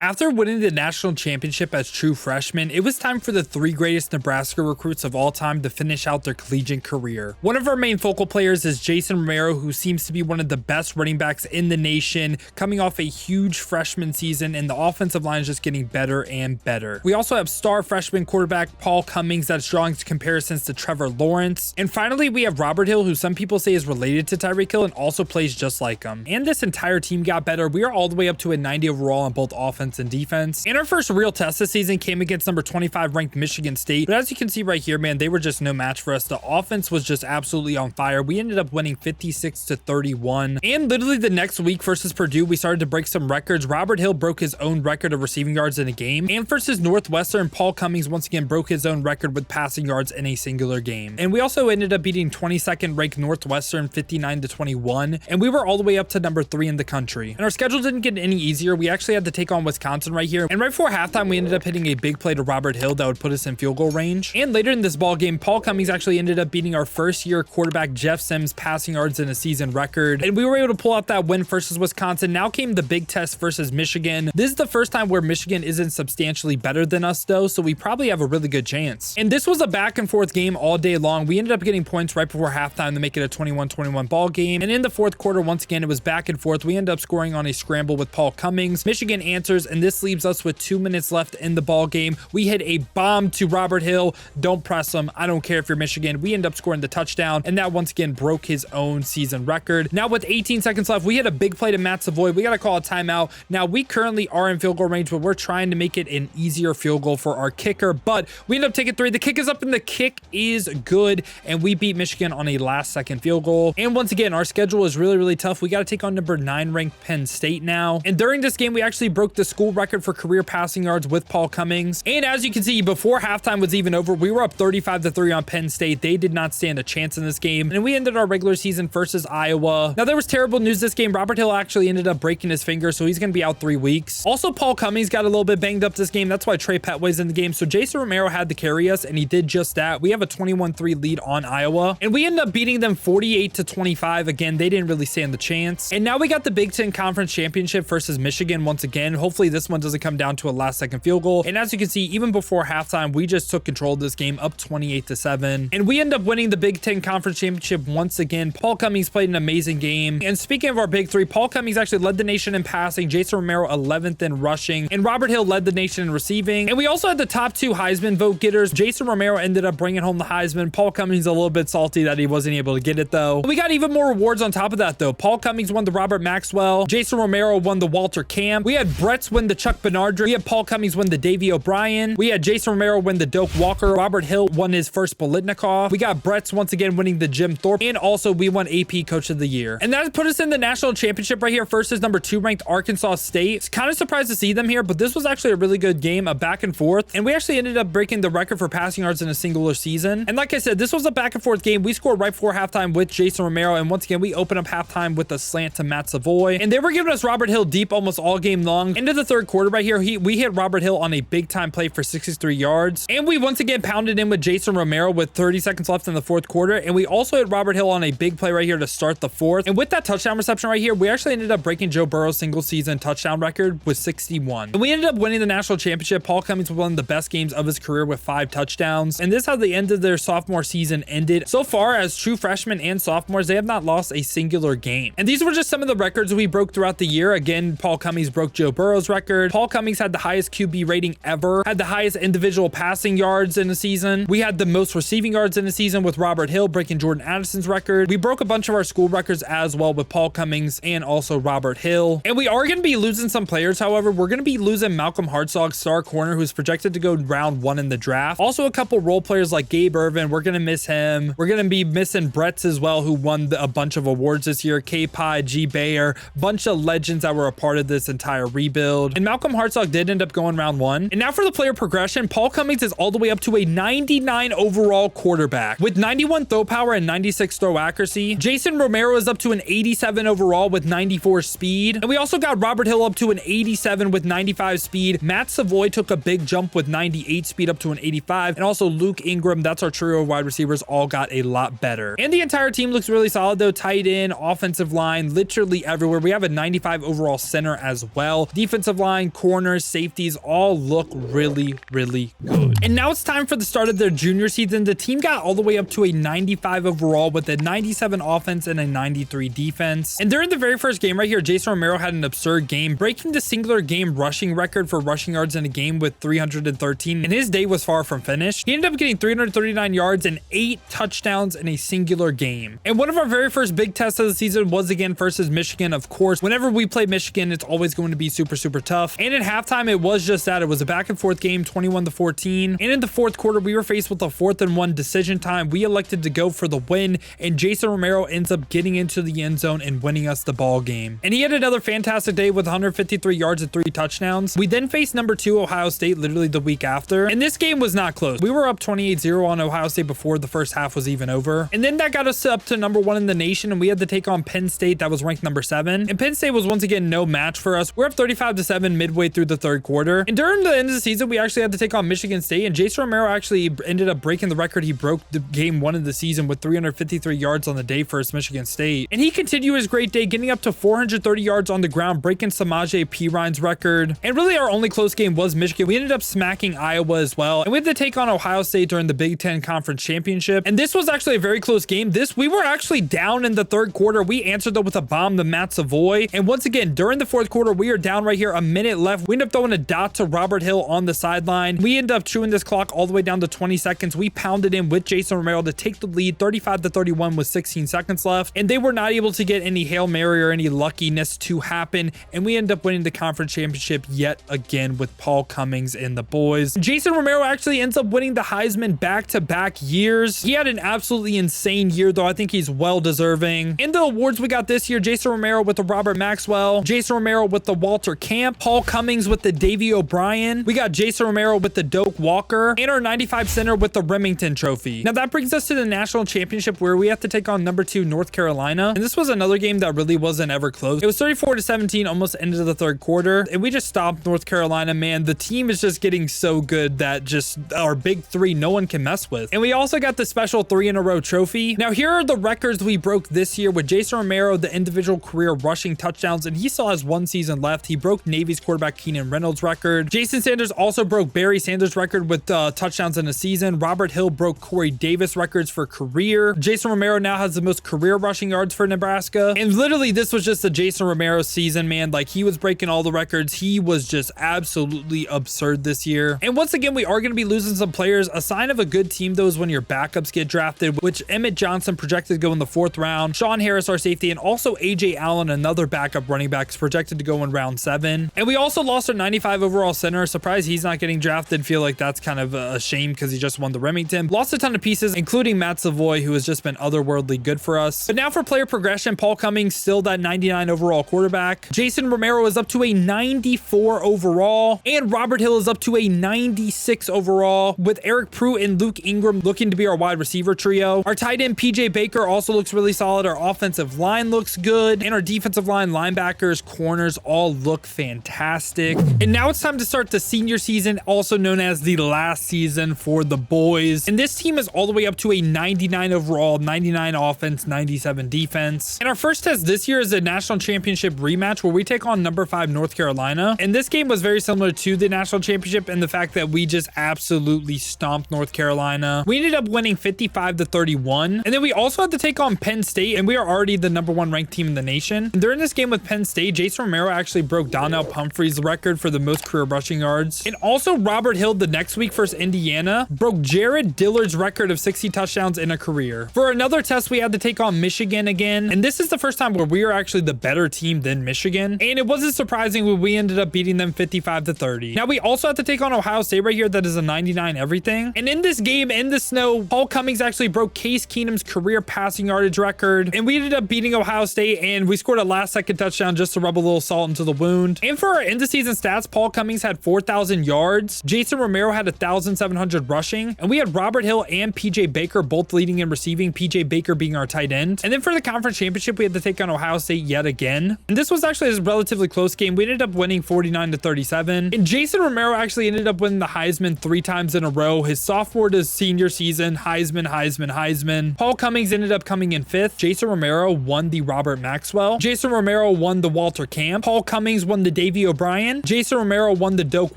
After winning the national championship as true freshmen, it was time for the 3 greatest Nebraska recruits of all time to finish out their collegiate career. One of our main focal players is Jason Romero, who seems to be one of the best running backs in the nation, coming off a huge freshman season, and the offensive line is just getting better and better. We also have star freshman quarterback Paul Cummings that's drawing comparisons to Trevor Lawrence. And finally, we have Robert Hill, who some people say is related to Tyreek Hill and also plays just like him. And this entire team got better. We are all the way up to a 90 overall on both offense and defense. And our first real test this season came against number 25 ranked Michigan State. But as you can see right here, man, they were just no match for us. The offense was just absolutely on fire. We ended up winning 56-31. And literally the next week versus Purdue, we started to break some records. Robert Hill broke his own record of receiving yards in a game. And versus Northwestern, Paul Cummings once again broke his own record with passing yards in a singular game. And we also ended up beating 22nd ranked Northwestern 59-21. And we were all the way up to number 3 in the country. And our schedule didn't get any easier. We actually had to take on Wisconsin right here. And right before halftime, we ended up hitting a big play to Robert Hill that would put us in field goal range. And later in this ball game, Paul Cummings actually ended up beating our first year quarterback Jeff Sims passing yards in a season record. And we were able to pull out that win versus Wisconsin. Now came the big test versus Michigan. This is the first time where Michigan isn't substantially better than us though, so we probably have a really good chance. And this was a back and forth game all day long. We ended up getting points right before halftime to make it a 21-21 ball game. And in the fourth quarter, once again, it was back and forth. We ended up scoring on a scramble with Paul Cummings. Michigan answers, and this leaves us with 2 minutes left in the ball game. We hit a bomb to Robert Hill. Don't press him. I don't care if you're Michigan. We end up scoring the touchdown, and that once again broke his own season record. Now with 18 seconds left, we hit a big play to Matt Savoy. We got to call a timeout. Now we currently are in field goal range, but we're trying to make it an easier field goal for our kicker, but we end up taking 3. The kick is up and the kick is good, and we beat Michigan on a last second field goal. And once again, our schedule is really tough. We got to take on number 9 ranked Penn State now. And during this game, we actually broke the school record for career passing yards with Paul Cummings. And as you can see, before halftime was even over, we were up 35-3 on Penn State. They did not stand a chance in this game. And we ended our regular season versus Iowa. Now there was terrible news this game. Robert Hill actually ended up breaking his finger, so he's going to be out 3 weeks. Also, Paul Cummings got a little bit banged up this game. That's why Trey Petway's in the game. So Jason Romero had to carry us, and he did just that. We have a 21-3 lead on Iowa, and we ended up beating them 48-25. Again, they didn't really stand the chance. And now we got the Big Ten Conference Championship versus Michigan once again. Hopefully this one doesn't come down to a last second field goal. And as you can see, even before halftime, we just took control of this game up 28-7. And we end up winning the Big Ten Conference Championship once again. Paul Cummings played an amazing game. And speaking of our big 3, Paul Cummings actually led the nation in passing, Jason Romero 11th in rushing, and Robert Hill led the nation in receiving. And we also had the top 2 Heisman vote getters. Jason Romero ended up bringing home the Heisman. Paul Cummings a little bit salty that he wasn't able to get it though. We got even more rewards on top of that though. Paul Cummings won the Robert Maxwell. Jason Romero won the Walter Camp. We had Brett's win the Chuck Bernard. We had Paul Cummings win the Davey O'Brien. We had Jason Romero win the Doak Walker. Robert Hill won his first Bolitnikoff. We got Brett's once again winning the Jim Thorpe. And also we won AP Coach of the Year. And that put us in the national championship right here versus number 2 ranked Arkansas State. It's kind of surprised to see them here, but this was actually a really good game, a back and forth. And we actually ended up breaking the record for passing yards in a singular season. And like I said, this was a back and forth game. We scored right before halftime with Jason Romero. And once again, we open up halftime with a slant to Matt Savoy. And they were giving us Robert Hill deep almost all game long. Into the third quarter right here, we hit Robert Hill on a big time play for 63 yards. And we once again pounded in with Jason Romero with 30 seconds left in the fourth quarter. And we also hit Robert Hill on a big play right here to start the fourth. And with that touchdown reception right here, we actually ended up breaking Joe Burrow's single season touchdown record with 61. And we ended up winning the national championship. Paul Cummings was one of the best games of his career with 5 touchdowns. And this is how the end of their sophomore season ended. So far, as true freshmen and sophomores, they have not lost a singular game. And these were just some of the records we broke throughout the year. Again, Paul Cummings broke Joe Burrow's record. Paul Cummings had the highest QB rating ever, had the highest individual passing yards in a season. We had the most receiving yards in a season with Robert Hill breaking Jordan Addison's record. We broke a bunch of our school records as well with Paul Cummings and also Robert Hill. And we are going to be losing some players, however. We're going to be losing Malcolm Hartzog, star corner, who's projected to go round 1 in the draft. Also a couple role players like Gabe Irvin. We're going to miss him. We're going to be missing Brett's as well, who won a bunch of awards this year. K-Pie, G. Bayer, bunch of legends that were a part of this entire rebuild. And Malcolm Hartzog did end up going round 1. And now for the player progression, Paul Cummings is all the way up to a 99 overall quarterback with 91 throw power and 96 throw accuracy. Jason Romero is up to an 87 overall with 94 speed. And we also got Robert Hill up to an 87 with 95 speed. Matt Savoy took a big jump with 98 speed up to an 85. And also Luke Ingram, that's our trio of wide receivers, all got a lot better. And the entire team looks really solid though. Tight end, offensive line, literally everywhere. We have a 95 overall center as well. Defensive offensive line, corners, safeties all look really, really good. And now it's time for the start of their junior season. The team got all the way up to a 95 overall with a 97 offense and a 93 defense. And during the very first game right here, Jason Romero had an absurd game, breaking the singular game rushing record for rushing yards in a game with 313. And his day was far from finished. He ended up getting 339 yards and 8 touchdowns in a singular game. And one of our very first big tests of the season was again versus Michigan. Of course, whenever we play Michigan, it's always going to be super, super tough. And at halftime, it was just that. It was a back and forth game, 21-14. And in the fourth quarter, we were faced with a 4th and 1 decision time. We elected to go for the win, and Jason Romero ends up getting into the end zone and winning us the ball game. And he had another fantastic day with 153 yards and 3 touchdowns. We then faced number 2 Ohio State literally the week after, and this game was not close. We were up 28-0 on Ohio State before the first half was even over. And then that got us up to number 1 in the nation, and we had to take on Penn State that was ranked number 7. And Penn State was once again no match for us. We're up 35-7 midway through the third quarter. And during the end of the season, we actually had to take on Michigan State, and Jason Romero actually ended up breaking the record. He broke the game 1 of the season with 353 yards on the day versus Michigan State. And he continued his great day, getting up to 430 yards on the ground, breaking Samaje Perine's record. And really our only close game was Michigan. We ended up smacking Iowa as well. And we had to take on Ohio State during the Big Ten Conference Championship. And this was actually a very close game. We were actually down in the third quarter. We answered though with a bomb to Matt Savoy. And once again, during the fourth quarter, we are down right here, a minute left. We end up throwing a dot to Robert Hill on the sideline. We end up chewing this clock all the way down to 20 seconds. We pounded in with Jason Romero to take the lead 35-31 with 16 seconds left. And they were not able to get any Hail Mary or any luckiness to happen. And we end up winning the conference championship yet again with Paul Cummings and the boys. Jason Romero actually ends up winning the Heisman back-to-back years. He had an absolutely insane year though. I think he's well deserving. In the awards we got this year, Jason Romero with the Robert Maxwell, Jason Romero with the Walter Camp, Paul Cummings with the Davey O'Brien. We got Jason Romero with the Doak Walker, and our 95 center with the Remington Trophy. Now that brings us to the national championship where we have to take on number 2 North Carolina. And this was another game that really wasn't ever close. It was 34-17, almost ended the third quarter, and we just stopped North Carolina. Man, the team is just getting so good that just our big 3 no one can mess with. And we also got the special 3-in-a-row trophy. Now here are the records we broke this year with Jason Romero, the individual career rushing touchdowns, and he still has 1 season left. He broke Navy's quarterback Keenan Reynolds' record. Jason Sanders also broke Barry Sanders' record with touchdowns in a season. Robert Hill broke Corey Davis records for career. Jason Romero now has the most career rushing yards for Nebraska. And literally this was just a Jason Romero season, man. Like he was breaking all the records. He was just absolutely absurd this year. And once again, we are going to be losing some players. A sign of a good team though is when your backups get drafted, which Emmett Johnson projected to go in the 4th round. Sean Harris, our safety, and also AJ Allen, another backup running back, is projected to go in round 7. And we also lost our 95 overall center. Surprised he's not getting drafted. Feel like that's kind of a shame because he just won the Remington. Lost a ton of pieces, including Matt Savoy, who has just been otherworldly good for us. But now for player progression, Paul Cummings still that 99 overall quarterback. Jason Romero is up to a 94 overall, and Robert Hill is up to a 96 overall, with Eric Pruitt and Luke Ingram looking to be our wide receiver trio. Our tight end PJ Baker also looks really solid. Our offensive line looks good, and our defensive line, linebackers, corners all look fantastic. And now it's time to start the senior season, also known as the last season for the boys. And this team is all the way up to a 99 overall, 99 offense, 97 defense. And our first test this year is a national championship rematch where we take on number 5 North Carolina. And this game was very similar to the national championship in the fact that we just absolutely stomped North Carolina. We ended up winning 55-31. And then we also had to take on Penn State, and we are already the number 1 ranked team in the nation. And during this game with Penn State, Jason Romero actually broke Donnell Pumphrey's record for the most career rushing yards. And also Robert Hill the next week versus Indiana broke Jared Dillard's record of 60 touchdowns in a career. For another test, we had to take on Michigan again. And this is the first time where we are actually the better team than Michigan. And it wasn't surprising when we ended up beating them 55-30. Now we also have to take on Ohio State right here. That is a 99 everything. And in this game, in the snow, Paul Cummings actually broke Case Keenum's career passing yardage record. And we ended up beating Ohio State, and we scored a last second touchdown just to rub a little salt into the wound. And for our end of season stats, Paul Cummings had 4,000 yards. Jason Romero had 1,700 rushing. And we had Robert Hill and PJ Baker both leading in receiving, PJ Baker being our tight end. And then for the conference championship, we had to take on Ohio State yet again. And this was actually a relatively close game. We ended up winning 49-37. And Jason Romero actually ended up winning the Heisman 3 times in a row. His sophomore to senior season, Heisman. Paul Cummings ended up coming in 5th. Jason Romero won the Robert Maxwell. Jason Romero won the Walter Camp. Paul Cummings won the Davey O'Brien. Jason Romero won the Doak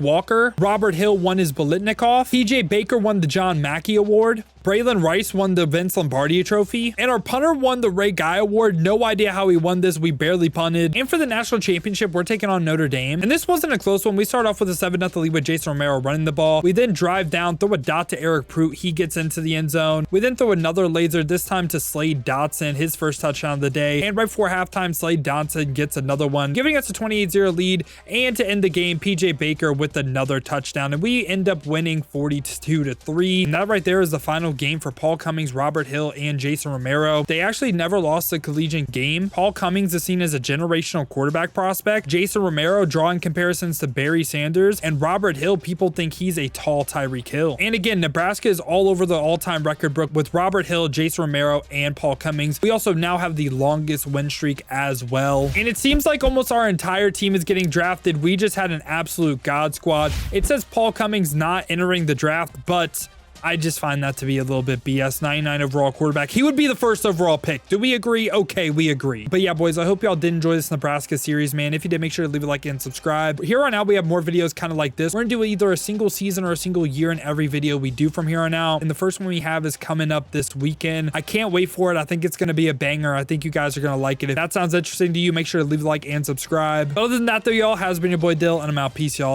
Walker. Robert Hill won his Bolitnikoff. PJ Baker won the John Mackey Award. Braylon Rice won the Vince Lombardi Trophy. And our punter won the Ray Guy Award. No idea how he won this. We barely punted. And for the national championship, we're taking on Notre Dame. And this wasn't a close one. We start off with a 7-0 lead with Jason Romero running the ball. We then drive down, throw a dot to Eric Pruitt. He gets into the end zone. We then throw another laser, this time to Slade Dotson, his first touchdown of the day. And right before halftime, Slade Dotson gets another one, giving us a 28-0 lead. And to end the game, PJ Baker with another touchdown. And we end up winning 42-3. And that right there is the final game for Paul Cummings, Robert Hill, and Jason Romero. They actually never lost a collegiate game. Paul Cummings is seen as a generational quarterback prospect. Jason Romero drawing comparisons to Barry Sanders, and Robert Hill, people think he's a tall Tyreek Hill. And again, Nebraska is all over the all-time record book with Robert Hill, Jason Romero, and Paul Cummings. We also now have the longest win streak as well. And it seems like almost our entire team is getting drafted. We just had an absolute god squad. It says Paul Cummings not entering the draft, but I just find that to be a little bit BS. 99 overall quarterback. He would be the first overall pick. Do we agree? Okay, we agree. But yeah, boys, I hope y'all did enjoy this Nebraska series, man. If you did, make sure to leave a like and subscribe. Here on out, we have more videos kind of like this. We're gonna do either a single season or a single year in every video we do from here on out. And the first one we have is coming up this weekend. I can't wait for it. I think it's gonna be a banger. I think you guys are gonna like it. If that sounds interesting to you, make sure to leave a like and subscribe. But other than that, though, y'all, has been your boy Dill, and I'm out. Peace, y'all.